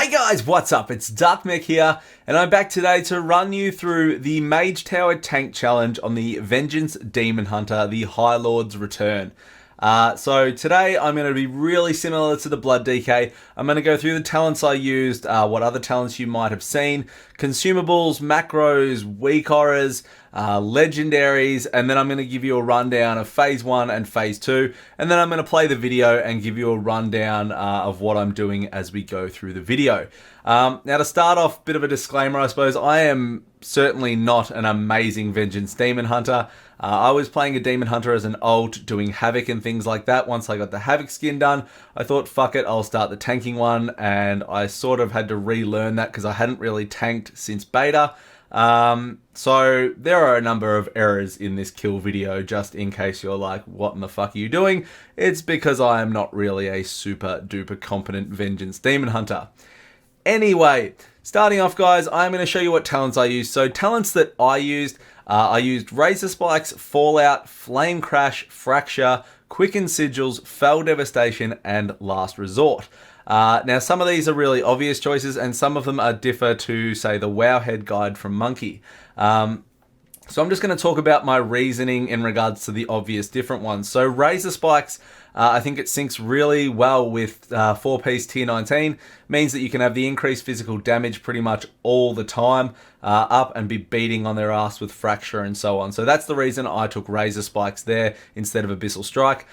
Hey guys, what's up? It's Darkmech here, and I'm back today to run you through the Mage Tower Tank Challenge on the Vengeance Demon Hunter, the Highlord's Return. So today I'm going to be really similar to the Blood DK. I'm going to go through the talents I used, what other talents you might have seen, consumables, macros, weak horrors, legendaries, and then I'm going to give you a rundown of Phase 1 and Phase 2, and then I'm going to play the video and give you a rundown of what I'm doing as we go through the video. Now to start off, bit of a disclaimer I suppose, I am certainly not an amazing Vengeance Demon Hunter. I was playing a Demon Hunter as an alt, doing Havoc and things like that. Once I got the Havoc skin done, I thought, fuck it, I'll start the tanking one, and I sort of had to relearn that because I hadn't really tanked since beta. So there are a number of errors in this kill video, just in case you're like, what in the fuck are you doing? It's because I am not really a super duper competent Vengeance Demon Hunter. Anyway, starting off guys, I'm going to show you what talents I used. So talents that I used Razor Spikes, Fallout, Flame Crash, Fracture, Quicken Sigils, Fel Devastation, and Last Resort. Now some of these are really obvious choices, and some of them are differ to, say, the Wowhead guide from Monkey. So I'm just going to talk about my reasoning in regards to the obvious different ones. So Razor Spikes, I think it syncs really well with 4-piece tier 19, means that you can have the increased physical damage pretty much all the time, up and be beating on their ass with Fracture and so on. So that's the reason I took Razor Spikes there instead of Abyssal Strike.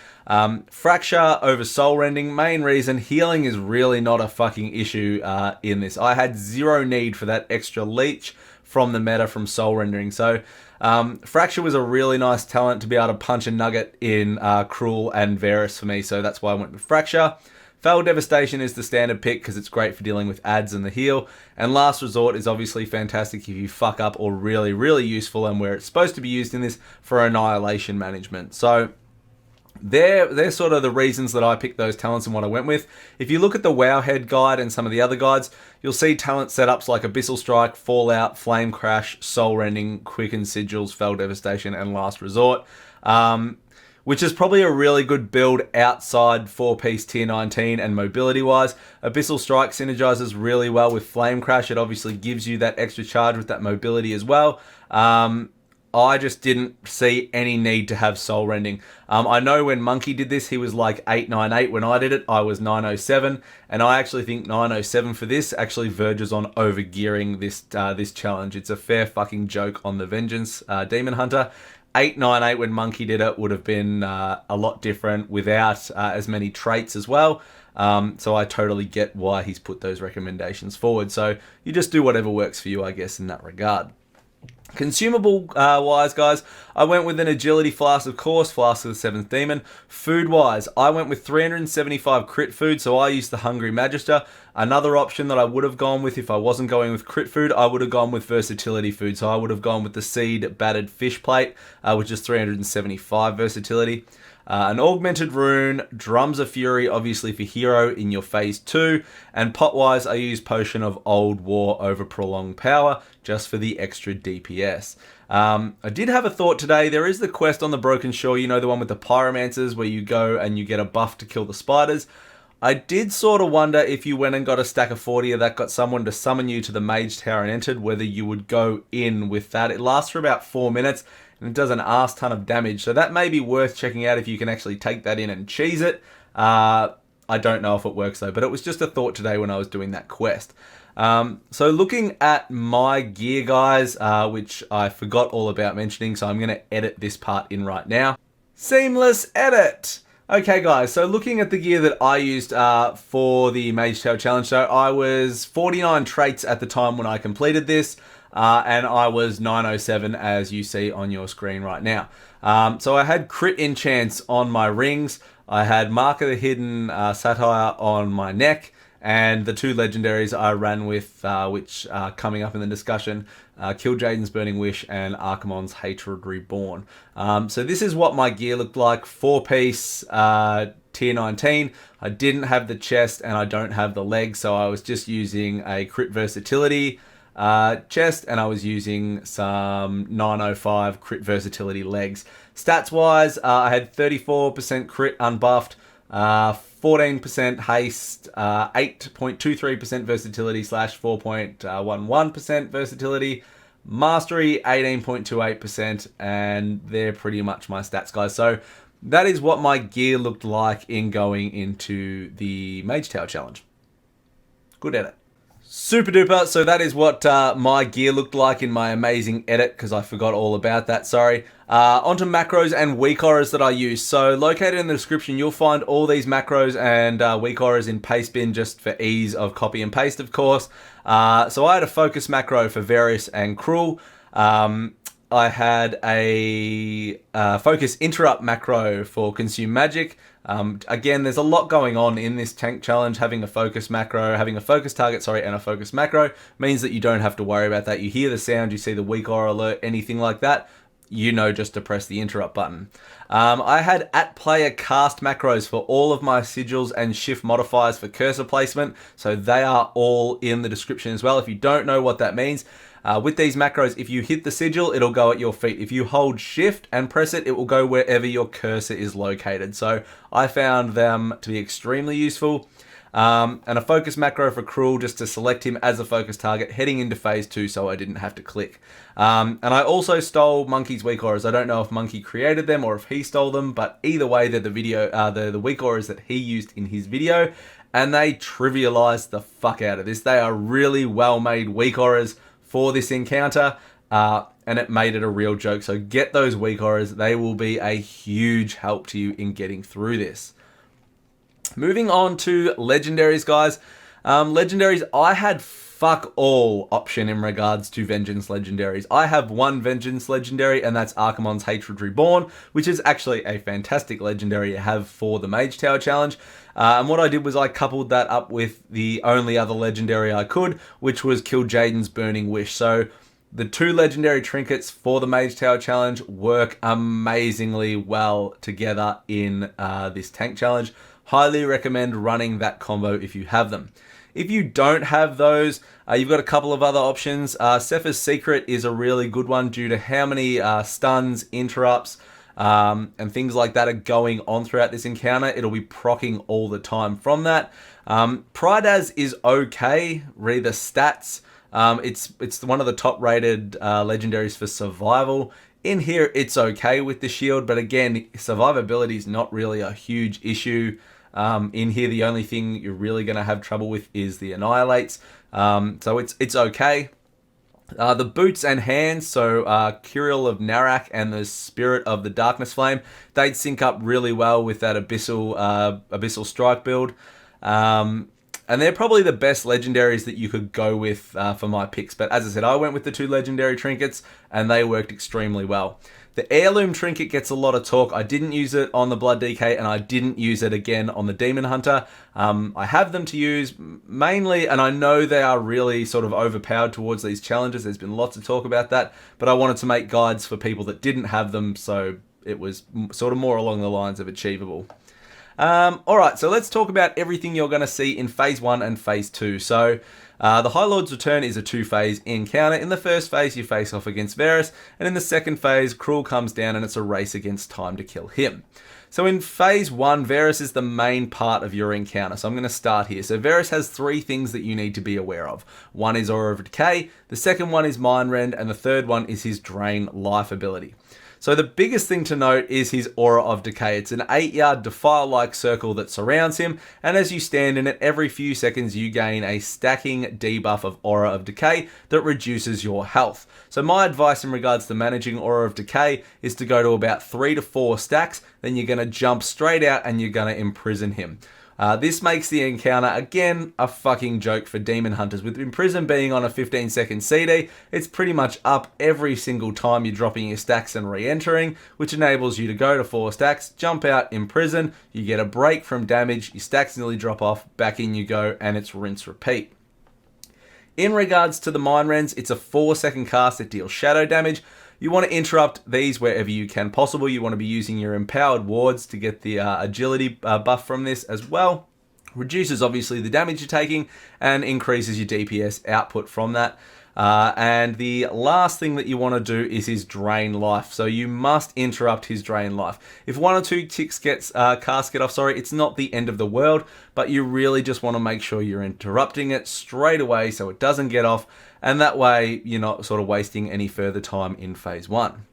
Fracture over Soul Rending, main reason, healing is really not a fucking issue in this. I had zero need for that extra leech from the meta from Soul Rendering. So Fracture was a really nice talent to be able to punch a nugget in Kruul and Variss for me, so that's why I went with Fracture. Fel Devastation is the standard pick because it's great for dealing with ads and the heal. And Last Resort is obviously fantastic if you fuck up, or really, really useful, and where it's supposed to be used in this for annihilation management. So they're sort of the reasons that I picked those talents and what I went with. If you look at the Wowhead guide and some of the other guides, you'll see talent setups like Abyssal Strike, Fallout, Flame Crash, Soul Rending, Quicken Sigils, Fel Devastation, and Last Resort. Which is probably a really good build outside 4-piece tier 19 and mobility wise. Abyssal Strike synergizes really well with Flame Crash. It obviously gives you that extra charge with that mobility as well. I just didn't see any need to have Soul Rending. I know when Monkey did this, he was like 898. When I did it, I was 907. And I actually think 907 for this actually verges on overgearing this challenge. It's a fair fucking joke on the Vengeance Demon Hunter. 898 when Monkey did it would have been a lot different without as many traits as well. So I totally get why he's put those recommendations forward. So you just do whatever works for you, I guess, in that regard. Consumable wise, guys, I went with an Agility Flask, of course, Flask of the 7th Demon. Food wise, I went with 375 crit food, so I used the Hungry Magister. Another option that I would have gone with if I wasn't going with crit food, I would have gone with versatility food. So I would have gone with the Seed Battered Fish Plate, which is 375 versatility. An Augmented Rune, Drums of Fury, obviously for hero in your Phase 2, and pot-wise, I use Potion of Old War over Prolonged Power, just for the extra DPS. I did have a thought today. There is the quest on the Broken Shore, you know, the one with the Pyromancers, where you go and you get a buff to kill the spiders. I did sort of wonder if you went and got a stack of 40 of that, got someone to summon you to the Mage Tower and entered, whether you would go in with that. It lasts for about 4 minutes, and it does an arse ton of damage, so that may be worth checking out if you can actually take that in and cheese it. I don't know if it works though, but it was just a thought today when I was doing that quest. So looking at my gear, guys, which I forgot all about mentioning, so I'm going to edit this part in right now. Seamless edit! Okay guys, so looking at the gear that I used for the Mage Tower Challenge, so I was 49 traits at the time when I completed this, and I was 907 as you see on your screen right now. So I had Crit Enchants on my rings, I had Mark of the Hidden Satire on my neck, and the two legendaries I ran with, which are coming up in the discussion, Kil'jaeden's Burning Wish and Archimonde's Hatred Reborn. So this is what my gear looked like, 4-piece tier 19. I didn't have the chest and I don't have the legs, so I was just using a crit versatility chest, and I was using some 905 crit versatility legs. Stats wise, I had 34% crit unbuffed, 14% haste, 8.23% versatility / 4.11% versatility, mastery 18.28%, and they're pretty much my stats, guys. So that is what my gear looked like in going into the Mage Tower challenge. Good edit. Super duper. So that is what my gear looked like in my amazing edit, because I forgot all about that, sorry. Onto macros and weak auras that I use. So located in the description, you'll find all these macros and weak auras in paste bin, just for ease of copy and paste, of course. So I had a focus macro for Variss and Kruul. I had a focus interrupt macro for consume magic. Again, there's a lot going on in this tank challenge. Having a focus macro, having a focus target, and a focus macro means that you don't have to worry about that. You hear the sound, you see the weak aura alert, anything like that, you know just to press the interrupt button. I had at player cast macros for all of my sigils and shift modifiers for cursor placement, so they are all in the description as well. If you don't know what that means, with these macros, if you hit the sigil, it'll go at your feet. If you hold shift and press it, it will go wherever your cursor is located. So I found them to be extremely useful. And a focus macro for Kruul, just to select him as a focus target heading into phase 2, so I didn't have to click. And I also stole Monkey's weak auras. I don't know if Monkey created them or if he stole them, but either way, they're the weak auras that he used in his video, and they trivialized the fuck out of this. They are really well-made weak auras for this encounter, and it made it a real joke. So get those weak auras. They will be a huge help to you in getting through this. Moving on to legendaries, guys. Legendaries, I had fuck all option in regards to Vengeance legendaries. I have one Vengeance legendary, and that's Archimonde's Hatred Reborn, which is actually a fantastic legendary to have for the Mage Tower challenge. And what I did was I coupled that up with the only other legendary I could, which was Kil'jaeden's Burning Wish. So the two legendary trinkets for the Mage Tower challenge work amazingly well together in this tank challenge. Highly recommend running that combo if you have them. If you don't have those, you've got a couple of other options. Sephir's Secret is a really good one due to how many stuns, interrupts, and things like that are going on throughout this encounter. It'll be proccing all the time from that. Pridaz is okay. Read the stats. It's one of the top rated legendaries for survival. In here, it's okay with the shield, but again, survivability is not really a huge issue. In here, the only thing you're really going to have trouble with is the annihilates. So it's okay. The boots and hands, so Curiel of Narak and the Spirit of the Darkness Flame, they'd sync up really well with that Abyssal Strike build. And they're probably the best legendaries that you could go with for my picks. But as I said, I went with the two legendary trinkets, and they worked extremely well. The Heirloom trinket gets a lot of talk. I didn't use it on the Blood DK, and I didn't use it again on the Demon Hunter. I have them to use mainly, and I know they are really sort of overpowered towards these challenges. There's been lots of talk about that, but I wanted to make guides for people that didn't have them, so it was sort of more along the lines of achievable. Alright, so let's talk about everything you're going to see in Phase 1 and Phase 2. So, the Highlord's Return is a two-phase encounter. In the first phase, you face off against Variss, and in the second phase, Kruul comes down and it's a race against time to kill him. So in Phase 1, Variss is the main part of your encounter. So I'm going to start here. So Variss has three things that you need to be aware of. One is Aura of Decay, the second one is Mind Rend, and the third one is his Drain Life ability. So the biggest thing to note is his Aura of Decay. It's an 8-yard defile-like circle that surrounds him, and as you stand in it, every few seconds you gain a stacking debuff of Aura of Decay that reduces your health. So my advice in regards to managing Aura of Decay is to go to about 3 to 4 stacks, then you're going to jump straight out and you're going to imprison him. This makes the encounter, again, a fucking joke for Demon Hunters. With Imprison being on a 15-second CD, it's pretty much up every single time you're dropping your stacks and re-entering, which enables you to go to 4 stacks, jump out, Imprison, you get a break from damage, your stacks nearly drop off, back in you go, and it's rinse repeat. In regards to the Mind Rends, it's a 4-second cast that deals shadow damage. You want to interrupt these wherever you can possible. You want to be using your empowered wards to get the agility buff from this as well. Reduces obviously the damage you're taking and increases your DPS output from that. And the last thing that you want to do is his drain life. So you must interrupt his drain life. If 1 or 2 ticks casts get off, it's not the end of the world, but you really just want to make sure you're interrupting it straight away so it doesn't get off, and that way you're not sort of wasting any further time in phase 1.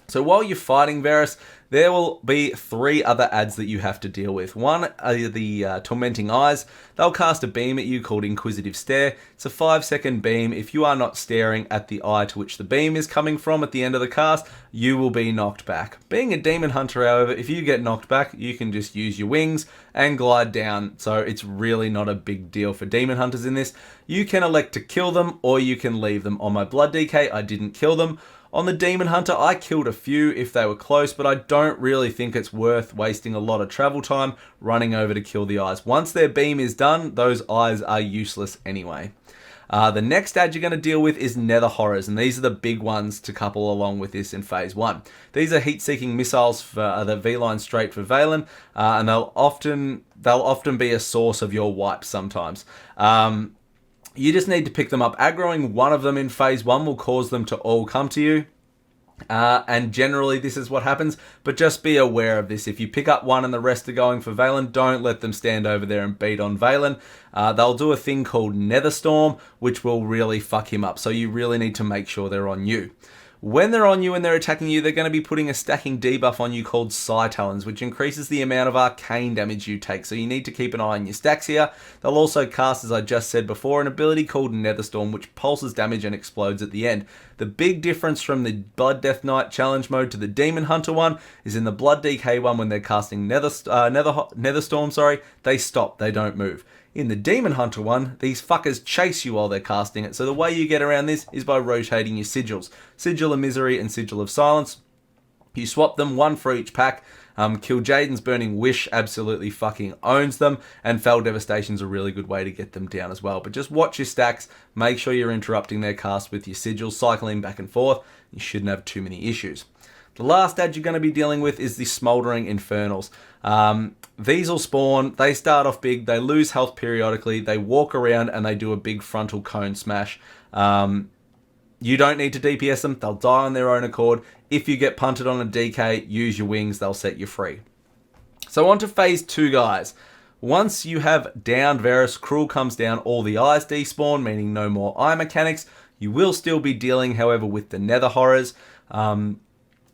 So while you're fighting Variss, there will be 3 other adds that you have to deal with. One are the Tormenting Eyes. They'll cast a beam at you called Inquisitive Stare. It's a 5-second beam. If you are not staring at the eye to which the beam is coming from at the end of the cast, you will be knocked back. Being a Demon Hunter, however, if you get knocked back, you can just use your wings and glide down. So it's really not a big deal for Demon Hunters in this. You can elect to kill them or you can leave them. On my Blood DK, I didn't kill them. On the Demon Hunter, I killed a few if they were close, but I don't really think it's worth wasting a lot of travel time running over to kill the eyes. Once their beam is done, those eyes are useless anyway. The next ad you're going to deal with is Nether Horrors, and these are the big ones to couple along with this in phase 1. These are heat-seeking missiles for the V-line straight for Valen, and they'll often be a source of your wipes sometimes. You just need to pick them up. Aggroing one of them in phase 1 will cause them to all come to you. And generally this is what happens, but just be aware of this. If you pick up one and the rest are going for Valen, don't let them stand over there and beat on Valen. They'll do a thing called Nether Storm, which will really fuck him up. So you really need to make sure they're on you. When they're on you and they're attacking you, they're going to be putting a stacking debuff on you called Psi Talons, which increases the amount of arcane damage you take. So you need to keep an eye on your stacks here. They'll also cast, as I just said before, an ability called Nether Storm, which pulses damage and explodes at the end. The big difference from the Blood Death Knight challenge mode to the Demon Hunter one is in the Blood DK one, when they're casting Nether Storm, they stop, they don't move. In the Demon Hunter one, these fuckers chase you while they're casting it. So the way you get around this is by rotating your sigils. Sigil of Misery and Sigil of Silence. You swap them, 1 for each pack. Kil'jaeden's Burning Wish absolutely fucking owns them. And Fel Devastation's a really good way to get them down as well. But just watch your stacks. Make sure you're interrupting their cast with your sigils, cycling back and forth. You shouldn't have too many issues. The last ad you're going to be dealing with is the Smoldering Infernals. These will spawn, they start off big, they lose health periodically, they walk around and they do a big frontal cone smash. You don't need to DPS them, they'll die on their own accord. If you get punted on a DK, use your wings, they'll set you free. So on to phase 2, guys. Once you have downed Variss, Kruul comes down, all the eyes despawn, meaning no more eye mechanics. You will still be dealing, however, with the Nether Horrors.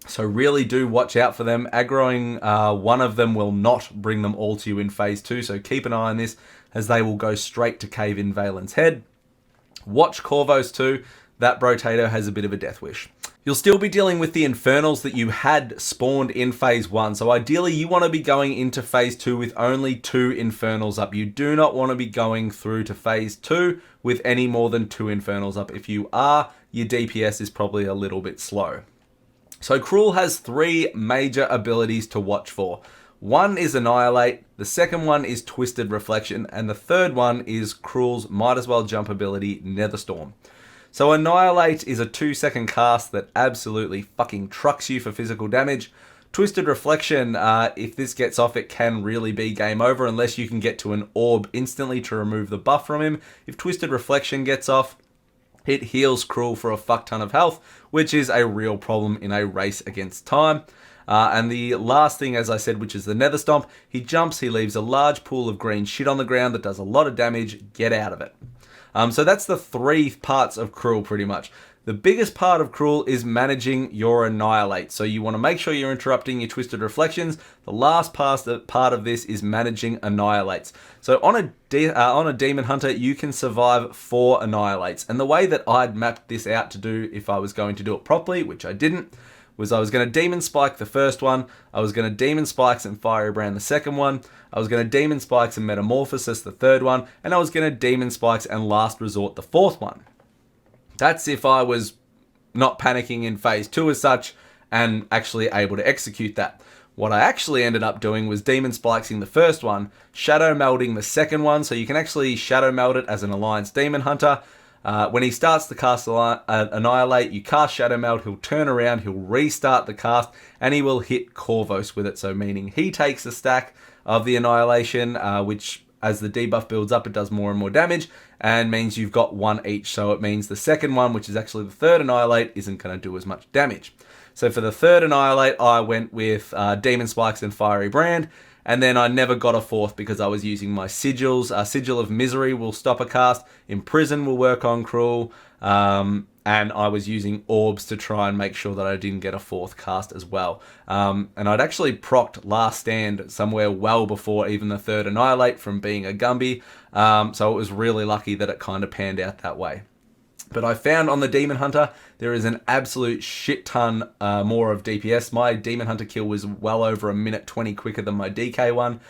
So really do watch out for them. Aggroing one of them will not bring them all to you in phase 2. So keep an eye on this, as they will go straight to cave in Valen's head. Watch Corvos too. That Brotato has a bit of a death wish. You'll still be dealing with the Infernals that you had spawned in phase 1. So ideally you want to be going into phase 2 with only 2 Infernals up. You do not want to be going through to phase 2 with any more than 2 Infernals up. If you are, your DPS is probably a little bit slow. So Kruul has 3 major abilities to watch for. One is Annihilate, the second one is Twisted Reflection, and the third one is Kruul's Might As Well Jump ability, Nether Storm. So Annihilate is a 2-second cast that absolutely fucking trucks you for physical damage. Twisted Reflection, if this gets off, it can really be game over unless you can get to an orb instantly to remove the buff from him. If Twisted Reflection gets off, it heals Kruul for a fuck ton of health, which is a real problem in a race against time. And the last thing, as I said, which is the Nether Stomp, he jumps, he leaves a large pool of green shit on the ground that does a lot of damage. Get out of it. So that's the 3 parts of Kruul pretty much. The biggest part of Kruul is managing your Annihilate. So you want to make sure you're interrupting your Twisted Reflections. The last part of this is managing Annihilates. So on a Demon Hunter, you can survive 4 Annihilates. And the way that I'd mapped this out to do if I was going to do it properly, which I didn't, was I was going to Demon Spike the first one, I was going to Demon Spikes and Firebrand the second one, I was going to Demon Spikes and Metamorphosis the third one, and I was going to Demon Spikes and Last Resort the fourth one. That's if I was not panicking in phase 2 as such and actually able to execute that. What I actually ended up doing was Demon Spikesing the first one, Shadow Melding the second one, so you can actually Shadow Meld it as an Alliance Demon Hunter. When he starts to cast Annihilate, you cast Shadow Meld, he'll turn around, he'll restart the cast, and he will hit Corvos with it, so meaning he takes a stack of the Annihilation, which as the debuff builds up, it does more and more damage, and means you've got one each. So it means the second one, which is actually the third Annihilate, isn't going to do as much damage. So for the third Annihilate, I went with Demon Spikes and Fiery Brand, and then I never got a fourth because I was using my sigils. Sigil of Misery will stop a cast, Imprison will work on Kruul, and I was using orbs to try and make sure that I didn't get a fourth cast as well. And I'd actually procced Last Stand somewhere well before even the third Annihilate from being a Gumby, so it was really lucky that it kind of panned out that way. But I found on the Demon Hunter, there is an absolute shit ton more of DPS. My Demon Hunter kill was well over a minute 20 quicker than my DK one.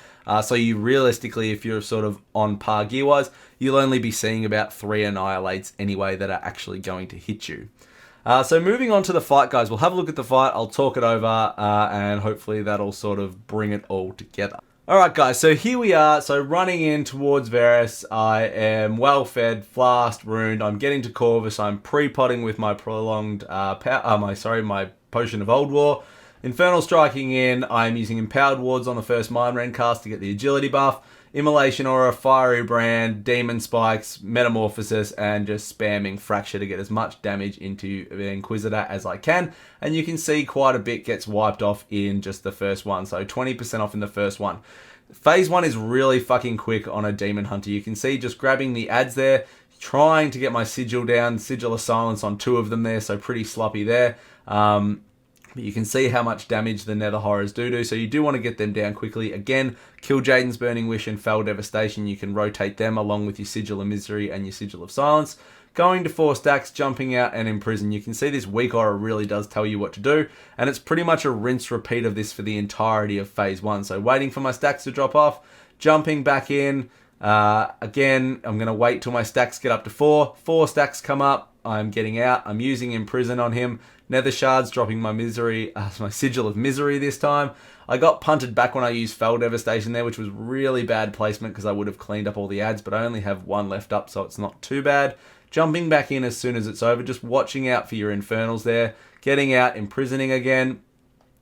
So you realistically, if you're sort of on par gear-wise, you'll only be seeing about 3 Annihilates anyway that are actually going to hit you. So moving on to the fight, guys. We'll have a look at the fight. I'll talk it over, and hopefully that'll sort of bring it all together. Alright guys, so here we are. So running in towards Variss, I am well fed, flasked, ruined. I'm getting to Corvus. I'm pre-potting with my prolonged my Potion of Old War. Infernal striking in. I'm using Empowered Wards on the first Mind Rend cast to get the agility buff. Immolation Aura, Fiery Brand, Demon Spikes, Metamorphosis, and just spamming Fracture to get as much damage into the Inquisitor as I can. And you can see quite a bit gets wiped off in just the first one, so 20% off in the first one. Phase 1 is really fucking quick on a Demon Hunter. You can see just grabbing the adds there, trying to get my Sigil down, Sigil of Silence on 2 of them there, so pretty sloppy there. But you can see how much damage the Nether Horrors do, so you do want to get them down quickly. Again, kill Jaden's Burning Wish and Fel Devastation. You can rotate them along with your Sigil of Misery and your Sigil of Silence. Going to 4 stacks, jumping out and imprison. You can see this weak aura really does tell you what to do, and it's pretty much a rinse repeat of this for the entirety of phase 1. So waiting for my stacks to drop off, jumping back in. Again, I'm going to wait till my stacks get up to 4. 4 stacks come up, I'm getting out. I'm using Imprison on him. Nether Shards, dropping my Misery, my Sigil of Misery this time. I got punted back when I used Fel Devastation there, which was really bad placement because I would have cleaned up all the adds, but I only have 1 left up, so it's not too bad. Jumping back in as soon as it's over, just watching out for your Infernals there. Getting out, imprisoning again.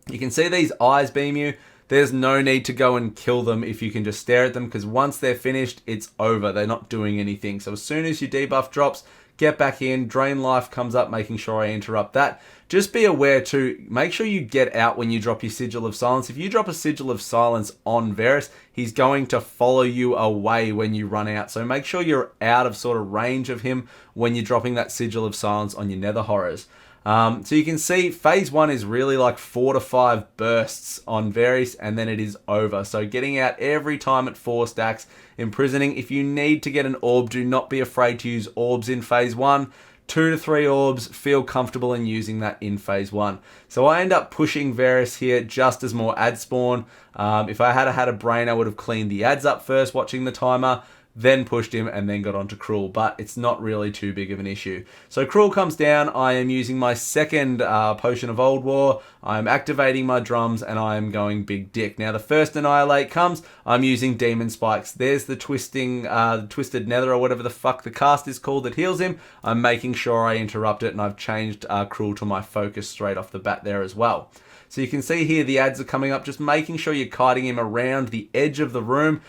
You can see these eyes beam you. There's no need to go and kill them if you can just stare at them, because once they're finished, it's over. They're not doing anything. So as soon as your debuff drops, get back in. Drain life comes up, making sure I interrupt that. Just be aware too, make sure you get out when you drop your Sigil of Silence. If you drop a Sigil of Silence on Variss, he's going to follow you away when you run out. So make sure you're out of sort of range of him when you're dropping that Sigil of Silence on your Nether Horrors. So you can see phase 1 is really like 4 to 5 bursts on Variss, and then it is over. So getting out every time at 4 stacks, imprisoning. If you need to get an orb, do not be afraid to use orbs in phase 1. 2 to 3 orbs, feel comfortable in using that in phase 1. So I end up pushing Variss here just as more ads spawn. If I had a brain, I would have cleaned the ads up first, watching the timer, then pushed him, and then got onto Kruul, but it's not really too big of an issue. So Kruul comes down, I am using my second Potion of Old War, I'm activating my drums, and I am going big dick. Now the first Annihilate comes, I'm using Demon Spikes. There's the Twisted Nether, or whatever the fuck the cast is called that heals him. I'm making sure I interrupt it, and I've changed Kruul to my focus straight off the bat there as well. So you can see here the ads are coming up, just making sure you're kiting him around the edge of the room.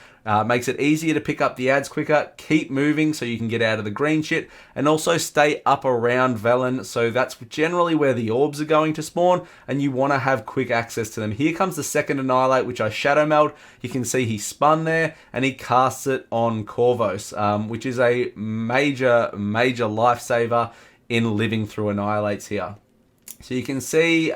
Makes it easier to pick up the ads quicker. Keep moving so you can get out of the green shit, and also stay up around Velen, so that's generally where the orbs are going to spawn, and you want to have quick access to them. Here comes the second Annihilate, which I shadow meld. You can see he spun there, and he casts it on Corvus, which is a major lifesaver in living through Annihilates here. So you can see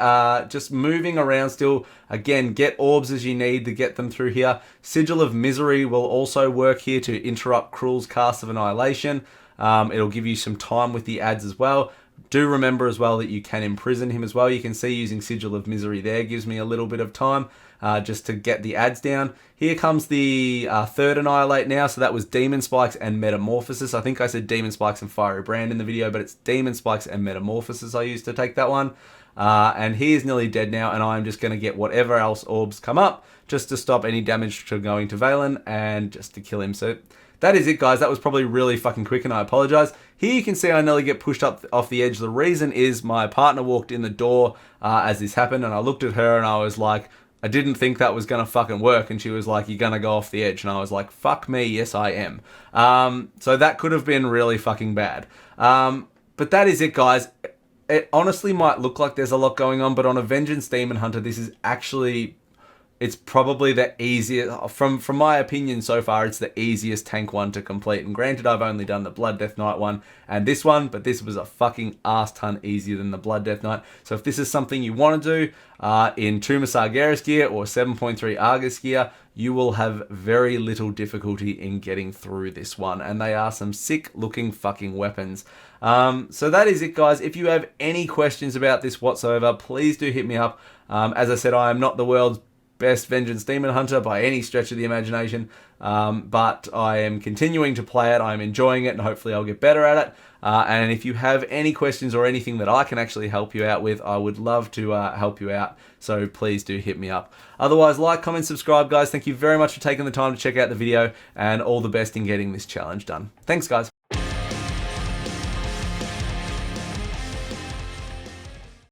just moving around still. Again, get orbs as you need to get them through here. Sigil of Misery will also work here to interrupt Kruul's cast of Annihilation. It'll give you some time with the ads as well. Do remember as well that you can imprison him as well. You can see using Sigil of Misery there gives me a little bit of time just to get the ads down. Here comes the third Annihilate now. So that was Demon Spikes and Metamorphosis. I think I said Demon Spikes and Fiery Brand in the video, but it's Demon Spikes and Metamorphosis I used to take that one. And he is nearly dead now, and I'm just going to get whatever else orbs come up just to stop any damage to going to Velen and just to kill him. So that is it, guys. That was probably really fucking quick, and I apologize. Here you can see I nearly get pushed up off the edge. The reason is my partner walked in the door as this happened, and I looked at her and I was like, I didn't think that was going to fucking work. And she was like, you're going to go off the edge. And I was like, fuck me, yes I am. So that could have been really fucking bad. But that is it, guys. It honestly might look like there's a lot going on, but on a Vengeance Demon Hunter, this is actually... It's probably the easiest, from my opinion so far, it's the easiest tank one to complete. And granted, I've only done the Blood Death Knight one and this one, but this was a fucking arse ton easier than the Blood Death Knight. So if this is something you want to do in Tomb of Sargeras gear or 7.3 Argus gear, you will have very little difficulty in getting through this one. And they are some sick looking fucking weapons. So that is it, guys. If you have any questions about this whatsoever, please do hit me up. As I said, I am not the world's best Vengeance Demon Hunter by any stretch of the imagination, but I am continuing to play it. I'm enjoying it, and hopefully I'll get better at it. And if you have any questions or anything that I can actually help you out with, I would love to help you out. So please do hit me up. Otherwise, like, comment, subscribe, guys. Thank you very much for taking the time to check out the video, and all the best in getting this challenge done. Thanks, guys.